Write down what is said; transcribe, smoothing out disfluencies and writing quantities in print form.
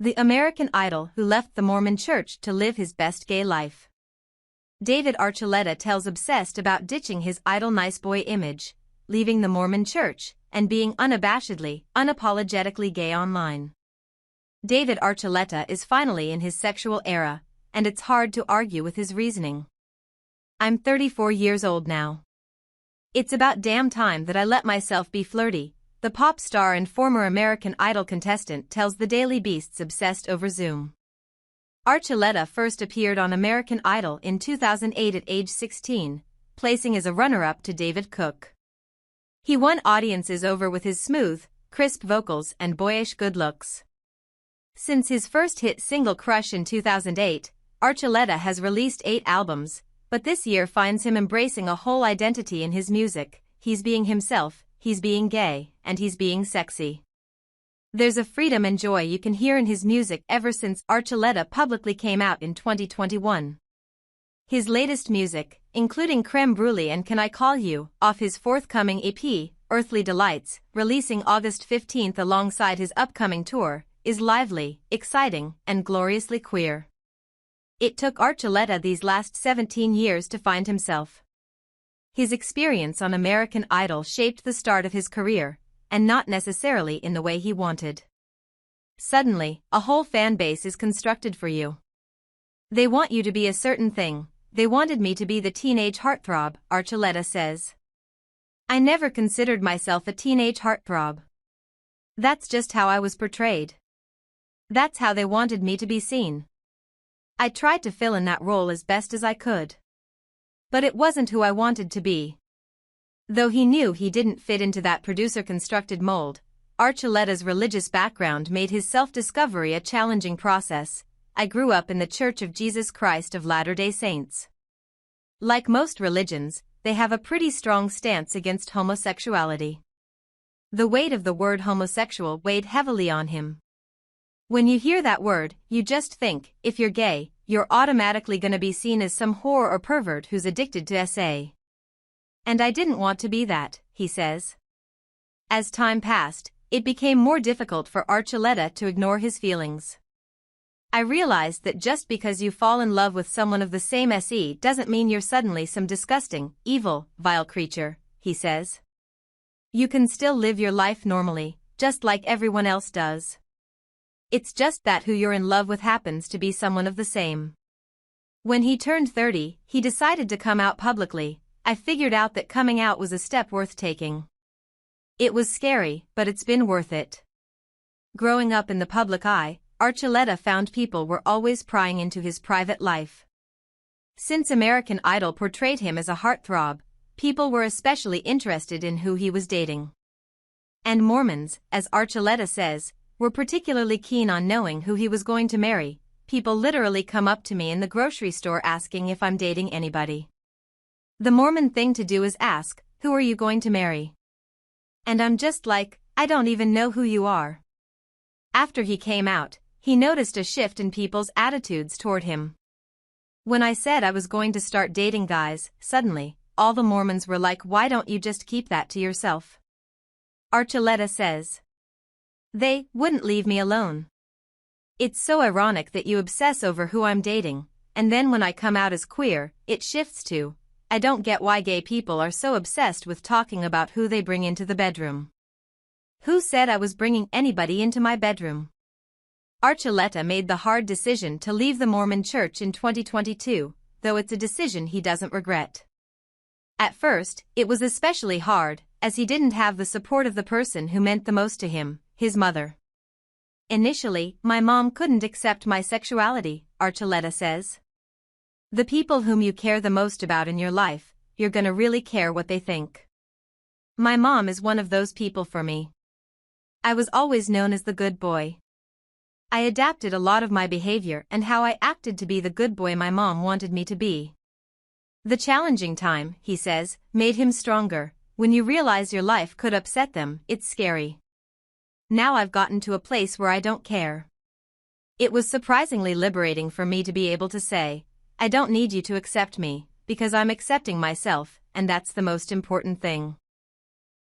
The American Idol who left the Mormon Church to live his best gay life. David Archuleta tells Obsessed about ditching his idol nice boy image, leaving the Mormon Church, and being unabashedly, unapologetically gay online. David Archuleta is finally in his sexual era, and it's hard to argue with his reasoning. I'm 34 years old now. It's about damn time that I let myself be flirty, the pop star and former American Idol contestant tells the Daily Beast's Obsessed over Zoom. Archuleta first appeared on American Idol in 2008 at age 16, placing as a runner-up to David Cook. He won audiences over with his smooth, crisp vocals and boyish good looks. Since his first hit single Crush in 2008, Archuleta has released 8 albums, but this year finds him embracing a whole identity in his music. He's being himself, he's being gay, and he's being sexy. There's a freedom and joy you can hear in his music ever since Archuleta publicly came out in 2021. His latest music, including Crème Brûlée and Can I Call You, off his forthcoming EP, Earthly Delights, releasing August 15 alongside his upcoming tour, is lively, exciting, and gloriously queer. It took Archuleta these last 17 years to find himself. His experience on American Idol shaped the start of his career, and not necessarily in the way he wanted. Suddenly, a whole fan base is constructed for you. They want you to be a certain thing. They wanted me to be the teenage heartthrob, Archuleta says. I never considered myself a teenage heartthrob. That's just how I was portrayed. That's how they wanted me to be seen. I tried to fill in that role as best as I could. But it wasn't who I wanted to be. Though he knew he didn't fit into that producer-constructed mold, Archuleta's religious background made his self-discovery a challenging process. I grew up in the Church of Jesus Christ of Latter-day Saints. Like most religions, they have a pretty strong stance against homosexuality. The weight of the word homosexual weighed heavily on him. When you hear that word, you just think, if you're gay, you're automatically gonna be seen as some whore or pervert who's addicted to SA. And I didn't want to be that, he says. As time passed, it became more difficult for Archuleta to ignore his feelings. I realized that just because you fall in love with someone of the same SE doesn't mean you're suddenly some disgusting, evil, vile creature, he says. You can still live your life normally, just like everyone else does. It's just that who you're in love with happens to be someone of the same. When he turned 30, he decided to come out publicly. I figured out that coming out was a step worth taking. It was scary, but it's been worth it. Growing up in the public eye, Archuleta found people were always prying into his private life. Since American Idol portrayed him as a heartthrob, people were especially interested in who he was dating. And Mormons, as Archuleta says, were particularly keen on knowing who he was going to marry. People literally come up to me in the grocery store asking if I'm dating anybody. The Mormon thing to do is ask, who are you going to marry? And I'm just like, I don't even know who you are. After he came out, he noticed a shift in people's attitudes toward him. When I said I was going to start dating guys, suddenly, all the Mormons were like, why don't you just keep that to yourself? Archuleta says. They wouldn't leave me alone. It's so ironic that you obsess over who I'm dating, and then when I come out as queer, it shifts to, I don't get why gay people are so obsessed with talking about who they bring into the bedroom. Who said I was bringing anybody into my bedroom? Archuleta made the hard decision to leave the Mormon Church in 2022, though it's a decision he doesn't regret. At first, it was especially hard, as he didn't have the support of the person who meant the most to him, his mother. Initially, my mom couldn't accept my sexuality, Archuleta says. The people whom you care the most about in your life, you're gonna really care what they think. My mom is one of those people for me. I was always known as the good boy. I adapted a lot of my behavior and how I acted to be the good boy my mom wanted me to be. The challenging time, he says, made him stronger. When you realize your life could upset them, it's scary. Now I've gotten to a place where I don't care. It was surprisingly liberating for me to be able to say, I don't need you to accept me, because I'm accepting myself, and that's the most important thing.